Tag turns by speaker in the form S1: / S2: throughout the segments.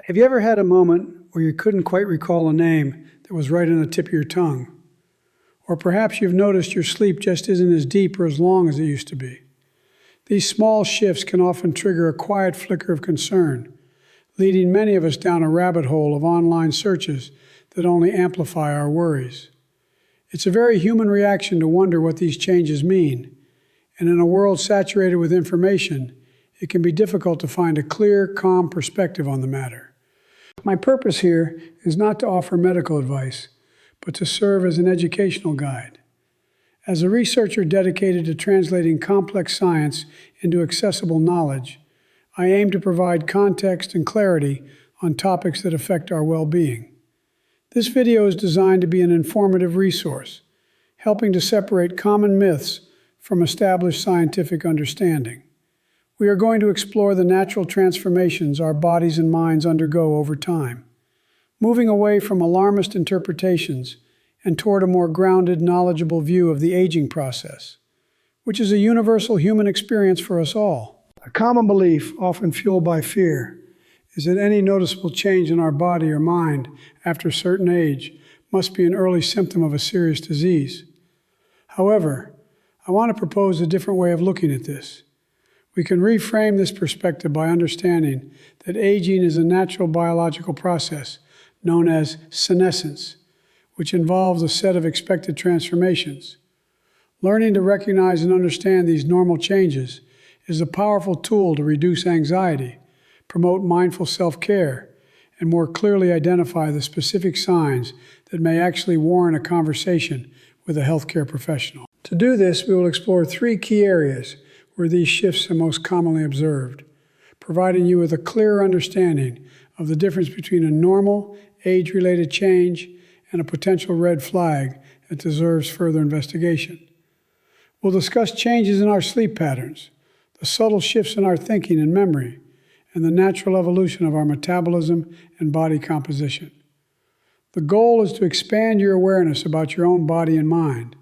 S1: Have you ever had a moment where you couldn't quite recall a name that was right on the tip of your tongue? Or perhaps you've noticed your sleep just isn't as deep or as long as it used to be. These small shifts can often trigger a quiet flicker of concern, leading many of us down a rabbit hole of online searches that only amplify our worries. It's a very human reaction to wonder what these changes mean, and in a world saturated with information, it can be difficult to find a clear, calm perspective on the matter. My purpose here is not to offer medical advice, but to serve as an educational guide. As a researcher dedicated to translating complex science into accessible knowledge, I aim to provide context and clarity on topics that affect our well-being. This video is designed to be an informative resource, helping to separate common myths from established scientific understanding. We are going to explore the natural transformations our bodies and minds undergo over time, moving away from alarmist interpretations and toward a more grounded, knowledgeable view of the aging process, which is a universal human experience for us all. A common belief, often fueled by fear, is that any noticeable change in our body or mind after a certain age must be an early symptom of a serious disease. However, I want to propose a different way of looking at this. We can reframe this perspective by understanding that aging is a natural biological process known as senescence, which involves a set of expected transformations. Learning to recognize and understand these normal changes is a powerful tool to reduce anxiety, promote mindful self-care, and more clearly identify the specific signs that may actually warrant a conversation with a healthcare professional. To do this, we will explore three key areas where these shifts are most commonly observed, providing you with a clearer understanding of the difference between a normal, age-related change and a potential red flag that deserves further investigation. We'll discuss changes in our sleep patterns, the subtle shifts in our thinking and memory, and the natural evolution of our metabolism and body composition. The goal is to expand your awareness about your own body and mind,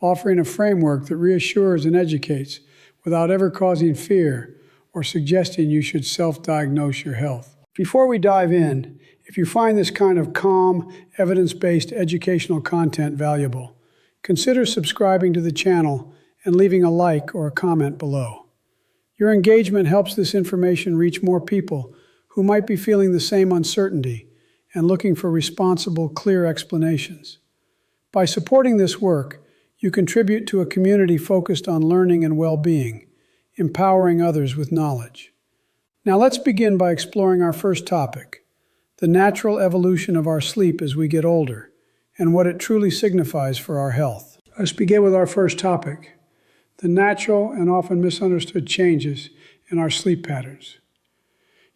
S1: offering a framework that reassures and educates without ever causing fear or suggesting you should self-diagnose your health. Before we dive in, if you find this kind of calm, evidence-based educational content valuable, consider subscribing to the channel and leaving a like or a comment below. Your engagement helps this information reach more people who might be feeling the same uncertainty and looking for responsible, clear explanations. By supporting this work, you contribute to a community focused on learning and well-being, empowering others with knowledge. Now let's begin by exploring our first topic, the natural evolution of our sleep as we get older, and what it truly signifies for our health. Let's begin with our first topic, the natural and often misunderstood changes in our sleep patterns.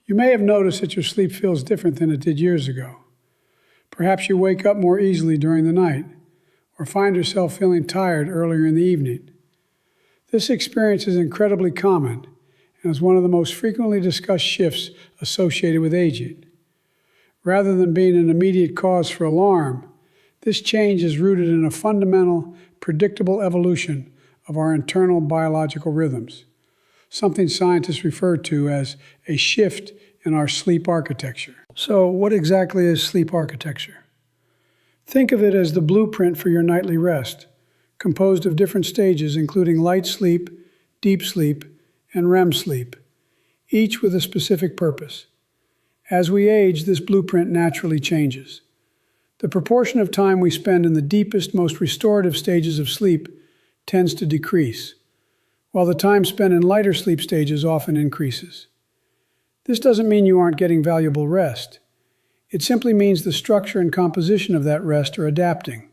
S1: You may have noticed that your sleep feels different than it did years ago. Perhaps you wake up more easily during the night, or find yourself feeling tired earlier in the evening. This experience is incredibly common and is one of the most frequently discussed shifts associated with aging. Rather than being an immediate cause for alarm, this change is rooted in a fundamental, predictable evolution of our internal biological rhythms, something scientists refer to as a shift in our sleep architecture. So, what exactly is sleep architecture? Think of it as the blueprint for your nightly rest, composed of different stages including light sleep, deep sleep, and REM sleep, each with a specific purpose. As we age, this blueprint naturally changes. The proportion of time we spend in the deepest, most restorative stages of sleep tends to decrease, while the time spent in lighter sleep stages often increases. This doesn't mean you aren't getting valuable rest. It simply means the structure and composition of that rest are adapting,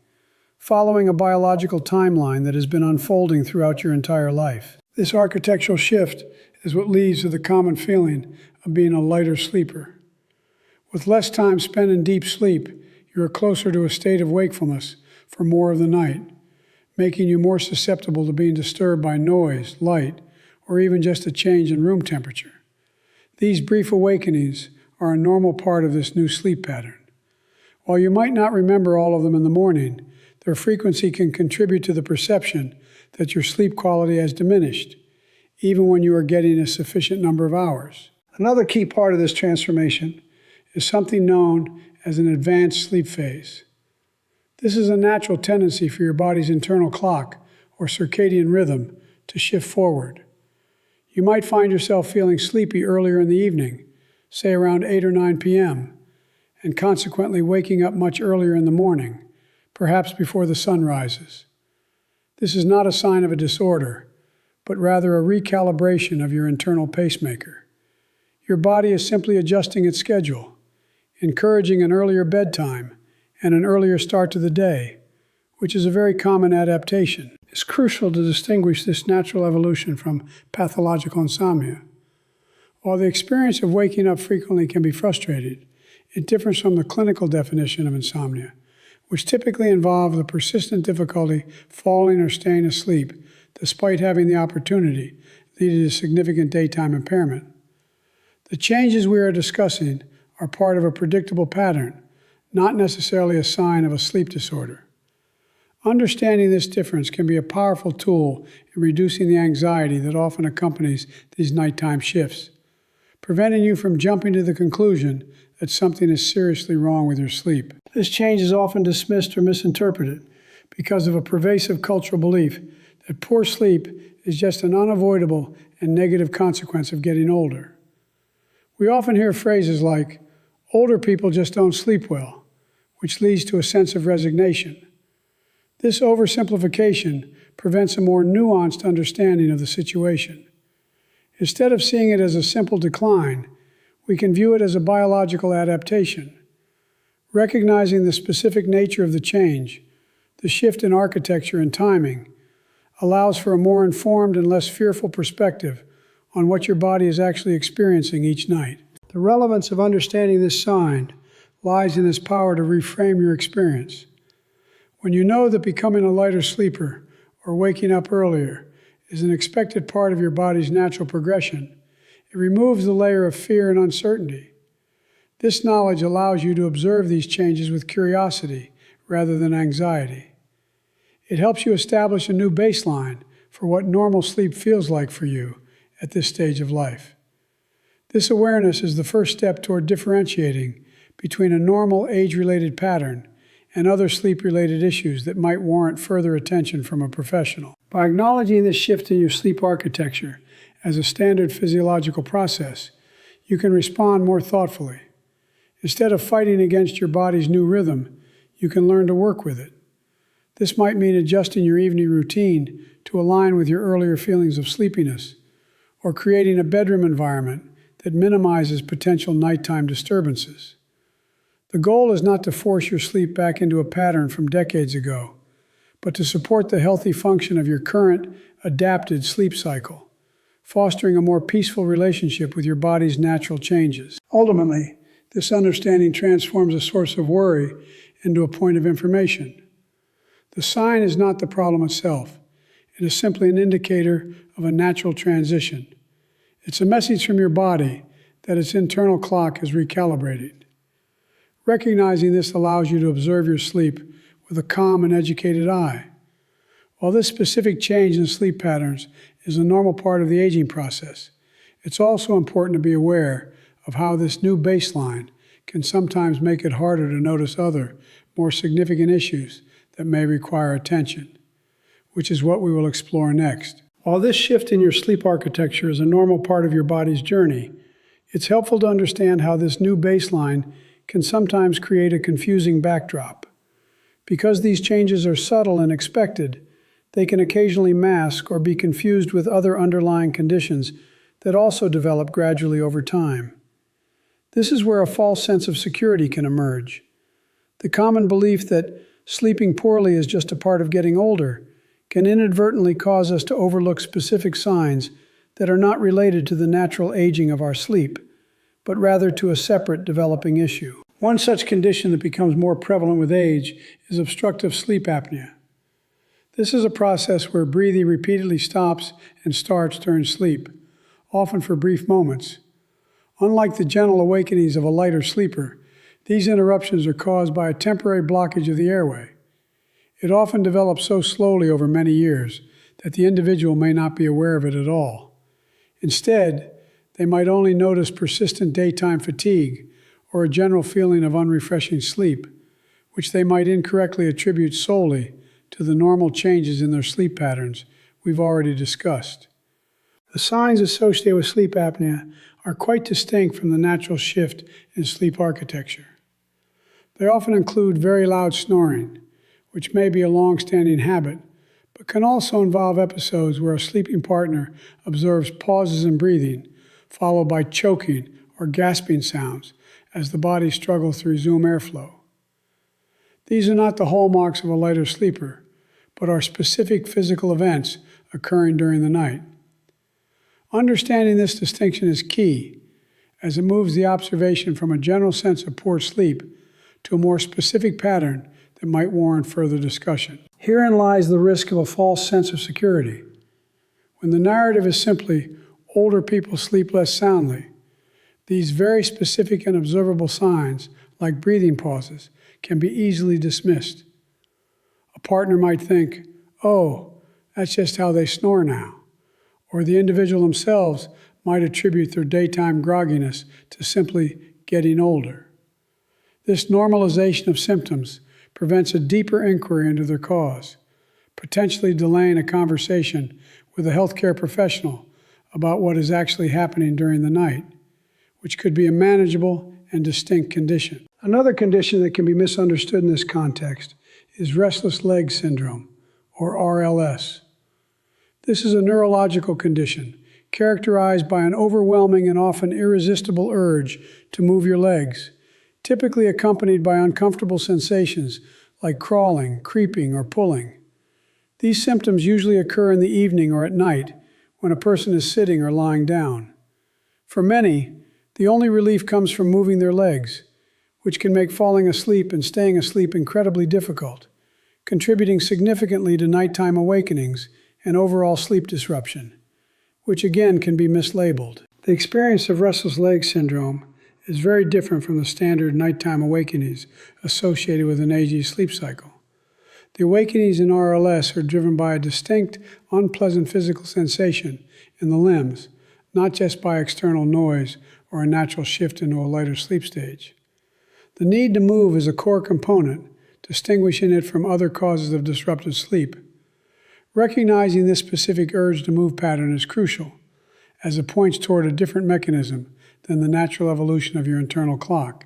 S1: following a biological timeline that has been unfolding throughout your entire life. This architectural shift is what leads to the common feeling of being a lighter sleeper. With less time spent in deep sleep, you are closer to a state of wakefulness for more of the night, making you more susceptible to being disturbed by noise, light, or even just a change in room temperature. These brief awakenings are a normal part of this new sleep pattern. While you might not remember all of them in the morning, their frequency can contribute to the perception that your sleep quality has diminished, even when you are getting a sufficient number of hours. Another key part of this transformation is something known as an advanced sleep phase. This is a natural tendency for your body's internal clock, or circadian rhythm, to shift forward. You might find yourself feeling sleepy earlier in the evening, say around 8 or 9 p.m., and consequently waking up much earlier in the morning, perhaps before the sun rises. This is not a sign of a disorder, but rather a recalibration of your internal pacemaker. Your body is simply adjusting its schedule, encouraging an earlier bedtime and an earlier start to the day, which is a very common adaptation. It's crucial to distinguish this natural evolution from pathological insomnia. While the experience of waking up frequently can be frustrating, it differs from the clinical definition of insomnia, which typically involves the persistent difficulty falling or staying asleep despite having the opportunity, leading to significant daytime impairment. The changes we are discussing are part of a predictable pattern, not necessarily a sign of a sleep disorder. Understanding this difference can be a powerful tool in reducing the anxiety that often accompanies these nighttime shifts, preventing you from jumping to the conclusion that something is seriously wrong with your sleep. This change is often dismissed or misinterpreted because of a pervasive cultural belief that poor sleep is just an unavoidable and negative consequence of getting older. We often hear phrases like, "Older people just don't sleep well," which leads to a sense of resignation. This oversimplification prevents a more nuanced understanding of the situation. Instead of seeing it as a simple decline, we can view it as a biological adaptation. Recognizing the specific nature of the change, the shift in architecture and timing, allows for a more informed and less fearful perspective on what your body is actually experiencing each night. The relevance of understanding this sign lies in its power to reframe your experience. When you know that becoming a lighter sleeper or waking up earlier is an expected part of your body's natural progression, it removes the layer of fear and uncertainty. This knowledge allows you to observe these changes with curiosity rather than anxiety. It helps you establish a new baseline for what normal sleep feels like for you at this stage of life. This awareness is the first step toward differentiating between a normal age-related pattern and other sleep-related issues that might warrant further attention from a professional. By acknowledging this shift in your sleep architecture as a standard physiological process, you can respond more thoughtfully. Instead of fighting against your body's new rhythm, you can learn to work with it. This might mean adjusting your evening routine to align with your earlier feelings of sleepiness, or creating a bedroom environment that minimizes potential nighttime disturbances. The goal is not to force your sleep back into a pattern from decades ago, but to support the healthy function of your current, adapted sleep cycle, fostering a more peaceful relationship with your body's natural changes. Ultimately, this understanding transforms a source of worry into a point of information. The sign is not the problem itself. It is simply an indicator of a natural transition. It's a message from your body that its internal clock is recalibrated. Recognizing this allows you to observe your sleep with a calm and educated eye. While this specific change in sleep patterns is a normal part of the aging process, it's also important to be aware of how this new baseline can sometimes make it harder to notice other, more significant issues that may require attention, which is what we will explore next. While this shift in your sleep architecture is a normal part of your body's journey, it's helpful to understand how this new baseline can sometimes create a confusing backdrop. Because these changes are subtle and expected, they can occasionally mask or be confused with other underlying conditions that also develop gradually over time. This is where a false sense of security can emerge. The common belief that sleeping poorly is just a part of getting older can inadvertently cause us to overlook specific signs that are not related to the natural aging of our sleep, but rather to a separate developing issue. One such condition that becomes more prevalent with age is obstructive sleep apnea. This is a process where breathing repeatedly stops and starts during sleep, often for brief moments. Unlike the gentle awakenings of a lighter sleeper, these interruptions are caused by a temporary blockage of the airway. It often develops so slowly over many years that the individual may not be aware of it at all. Instead, they might only notice persistent daytime fatigue or a general feeling of unrefreshing sleep, which they might incorrectly attribute solely to the normal changes in their sleep patterns we've already discussed. The signs associated with sleep apnea are quite distinct from the natural shift in sleep architecture. They often include very loud snoring, which may be a long-standing habit, but can also involve episodes where a sleeping partner observes pauses in breathing, followed by choking or gasping sounds as the body struggles to resume airflow. These are not the hallmarks of a lighter sleeper, but are specific physical events occurring during the night. Understanding this distinction is key, as it moves the observation from a general sense of poor sleep to a more specific pattern that might warrant further discussion. Herein lies the risk of a false sense of security. When the narrative is simply, older people sleep less soundly, these very specific and observable signs, like breathing pauses, can be easily dismissed. A partner might think, oh, that's just how they snore now. Or the individual themselves might attribute their daytime grogginess to simply getting older. This normalization of symptoms prevents a deeper inquiry into their cause, potentially delaying a conversation with a healthcare professional about what is actually happening during the night, which could be a manageable and distinct condition. Another condition that can be misunderstood in this context is restless leg syndrome, or RLS. This is a neurological condition characterized by an overwhelming and often irresistible urge to move your legs, typically accompanied by uncomfortable sensations like crawling, creeping, or pulling. These symptoms usually occur in the evening or at night when a person is sitting or lying down. For many, the only relief comes from moving their legs, which can make falling asleep and staying asleep incredibly difficult, contributing significantly to nighttime awakenings and overall sleep disruption, which again can be mislabeled. The experience of restless leg syndrome is very different from the standard nighttime awakenings associated with an AG sleep cycle. The awakenings in RLS are driven by a distinct, unpleasant physical sensation in the limbs, not just by external noise or a natural shift into a lighter sleep stage. The need to move is a core component, distinguishing it from other causes of disrupted sleep. Recognizing this specific urge to move pattern is crucial, as it points toward a different mechanism than the natural evolution of your internal clock,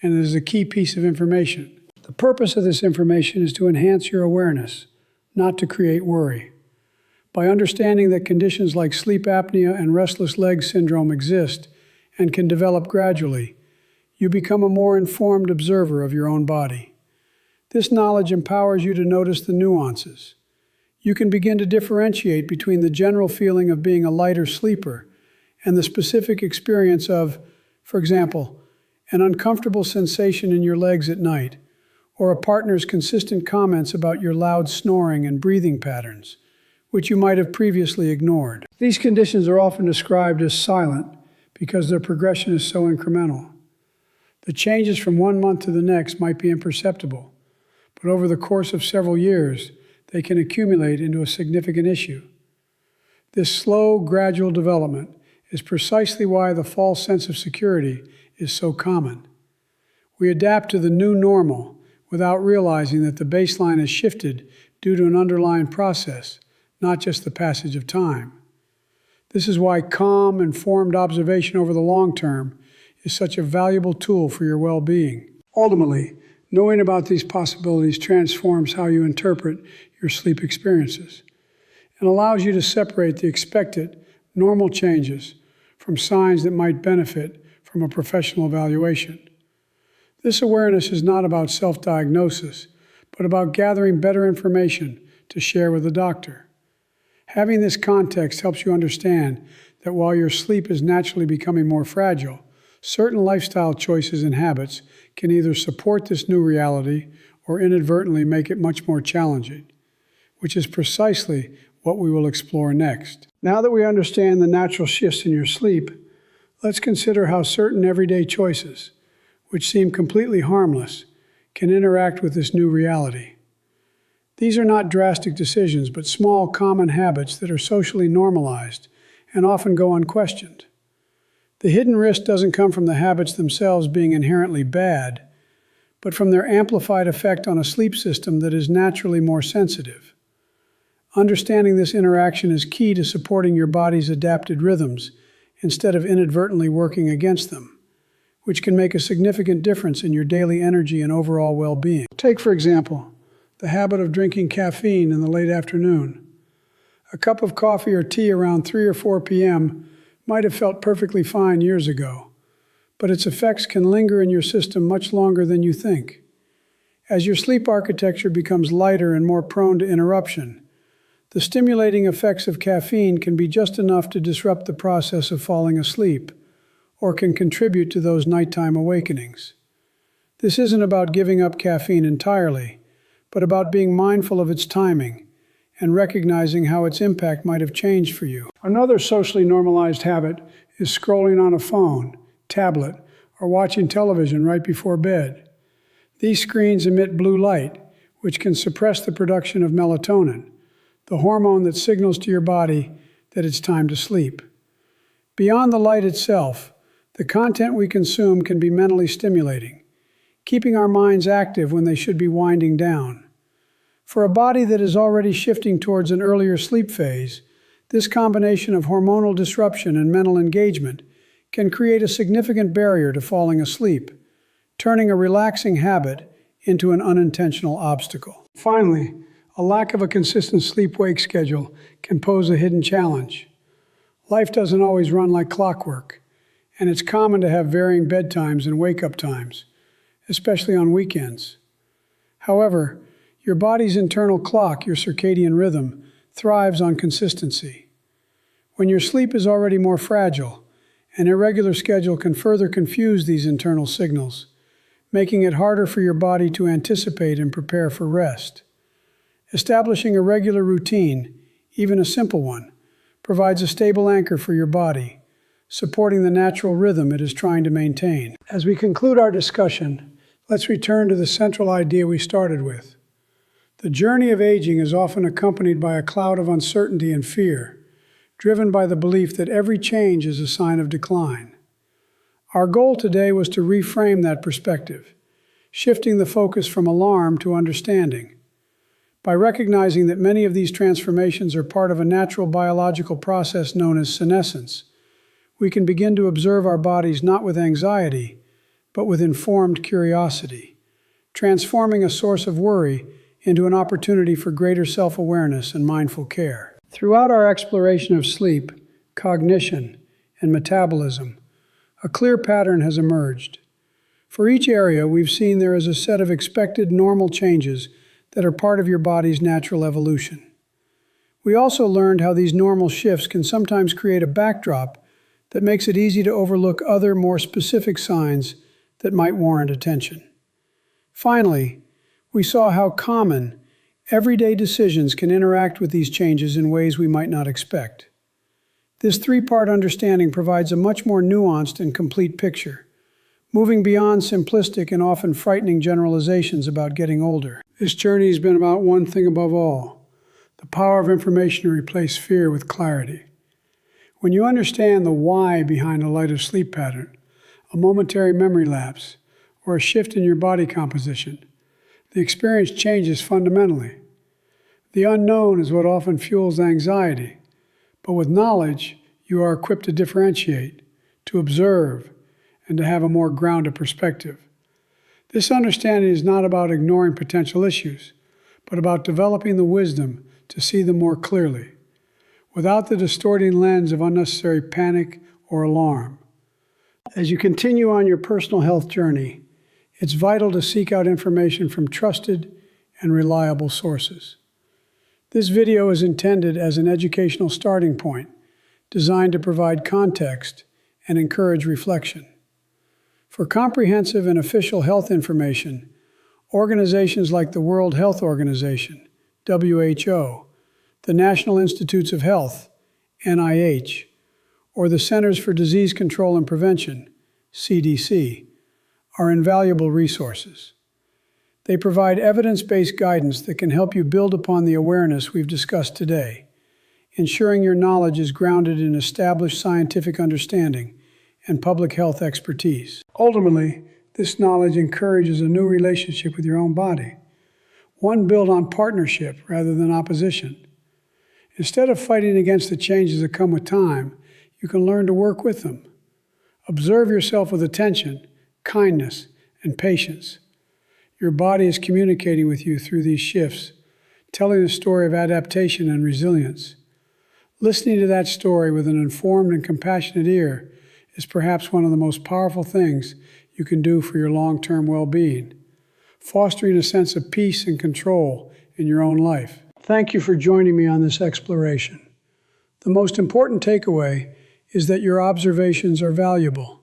S1: and it is a key piece of information. The purpose of this information is to enhance your awareness, not to create worry. By understanding that conditions like sleep apnea and restless leg syndrome exist and can develop gradually, you become a more informed observer of your own body. This knowledge empowers you to notice the nuances. You can begin to differentiate between the general feeling of being a lighter sleeper and the specific experience of, for example, an uncomfortable sensation in your legs at night, or a partner's consistent comments about your loud snoring and breathing patterns, which you might have previously ignored. These conditions are often described as silent because their progression is so incremental. The changes from one month to the next might be imperceptible, but over the course of several years, they can accumulate into a significant issue. This slow, gradual development is precisely why the false sense of security is so common. We adapt to the new normal without realizing that the baseline has shifted due to an underlying process, not just the passage of time. This is why calm, informed observation over the long term is such a valuable tool for your well-being. Ultimately, knowing about these possibilities transforms how you interpret your sleep experiences and allows you to separate the expected, normal changes from signs that might benefit from a professional evaluation. This awareness is not about self-diagnosis, but about gathering better information to share with the doctor. Having this context helps you understand that while your sleep is naturally becoming more fragile, certain lifestyle choices and habits can either support this new reality or inadvertently make it much more challenging, which is precisely what we will explore next. Now that we understand the natural shifts in your sleep, let's consider how certain everyday choices, which seem completely harmless, can interact with this new reality. These are not drastic decisions, but small, common habits that are socially normalized and often go unquestioned. The hidden risk doesn't come from the habits themselves being inherently bad, but from their amplified effect on a sleep system that is naturally more sensitive. Understanding this interaction is key to supporting your body's adapted rhythms instead of inadvertently working against them, which can make a significant difference in your daily energy and overall well-being. Take, for example, the habit of drinking caffeine in the late afternoon. A cup of coffee or tea around 3 or 4 p.m. might have felt perfectly fine years ago, but its effects can linger in your system much longer than you think. As your sleep architecture becomes lighter and more prone to interruption, the stimulating effects of caffeine can be just enough to disrupt the process of falling asleep, or can contribute to those nighttime awakenings. This isn't about giving up caffeine entirely, but about being mindful of its timing and recognizing how its impact might have changed for you. Another socially normalized habit is scrolling on a phone, tablet, or watching television right before bed. These screens emit blue light, which can suppress the production of melatonin, the hormone that signals to your body that it's time to sleep. Beyond the light itself, the content we consume can be mentally stimulating, keeping our minds active when they should be winding down. For a body that is already shifting towards an earlier sleep phase, this combination of hormonal disruption and mental engagement can create a significant barrier to falling asleep, turning a relaxing habit into an unintentional obstacle. Finally, a lack of a consistent sleep-wake schedule can pose a hidden challenge. Life doesn't always run like clockwork, and it's common to have varying bedtimes and wake-up times, especially on weekends. However, your body's internal clock, your circadian rhythm, thrives on consistency. When your sleep is already more fragile, an irregular schedule can further confuse these internal signals, making it harder for your body to anticipate and prepare for rest. Establishing a regular routine, even a simple one, provides a stable anchor for your body, supporting the natural rhythm it is trying to maintain. As we conclude our discussion, let's return to the central idea we started with. The journey of aging is often accompanied by a cloud of uncertainty and fear, driven by the belief that every change is a sign of decline. Our goal today was to reframe that perspective, shifting the focus from alarm to understanding. By recognizing that many of these transformations are part of a natural biological process known as senescence, we can begin to observe our bodies not with anxiety, but with informed curiosity, transforming a source of worry into an opportunity for greater self-awareness and mindful care. Throughout our exploration of sleep, cognition, and metabolism, a clear pattern has emerged. For each area, we've seen there is a set of expected normal changes that are part of your body's natural evolution. We also learned how these normal shifts can sometimes create a backdrop that makes it easy to overlook other, more specific signs that might warrant attention. Finally, we saw how common, everyday decisions can interact with these changes in ways we might not expect. This three-part understanding provides a much more nuanced and complete picture, moving beyond simplistic and often frightening generalizations about getting older. This journey has been about one thing above all: the power of information to replace fear with clarity. When you understand the why behind a lighter sleep pattern, a momentary memory lapse, or a shift in your body composition, the experience changes fundamentally. The unknown is what often fuels anxiety, but with knowledge, you are equipped to differentiate, to observe, and to have a more grounded perspective. This understanding is not about ignoring potential issues, but about developing the wisdom to see them more clearly, without the distorting lens of unnecessary panic or alarm. As you continue on your personal health journey, it's vital to seek out information from trusted and reliable sources. This video is intended as an educational starting point, designed to provide context and encourage reflection. For comprehensive and official health information, organizations like the World Health Organization, WHO, the National Institutes of Health, NIH, or the Centers for Disease Control and Prevention, CDC, are invaluable resources. They provide evidence-based guidance that can help you build upon the awareness we've discussed today, ensuring your knowledge is grounded in established scientific understanding and public health expertise. Ultimately, this knowledge encourages a new relationship with your own body, one built on partnership rather than opposition. Instead of fighting against the changes that come with time, you can learn to work with them. Observe yourself with attention, kindness, and patience. Your body is communicating with you through these shifts, telling a story of adaptation and resilience. Listening to that story with an informed and compassionate ear is perhaps one of the most powerful things you can do for your long-term well-being, fostering a sense of peace and control in your own life. Thank you for joining me on this exploration. The most important takeaway is that your observations are valuable.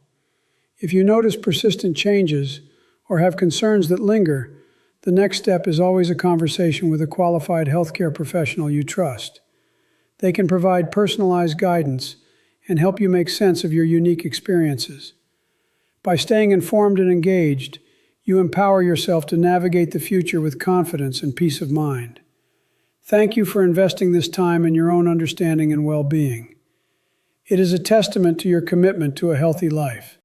S1: If you notice persistent changes or have concerns that linger, the next step is always a conversation with a qualified healthcare professional you trust. They can provide personalized guidance and help you make sense of your unique experiences. By staying informed and engaged, you empower yourself to navigate the future with confidence and peace of mind. Thank you for investing this time in your own understanding and well-being. It is a testament to your commitment to a healthy life.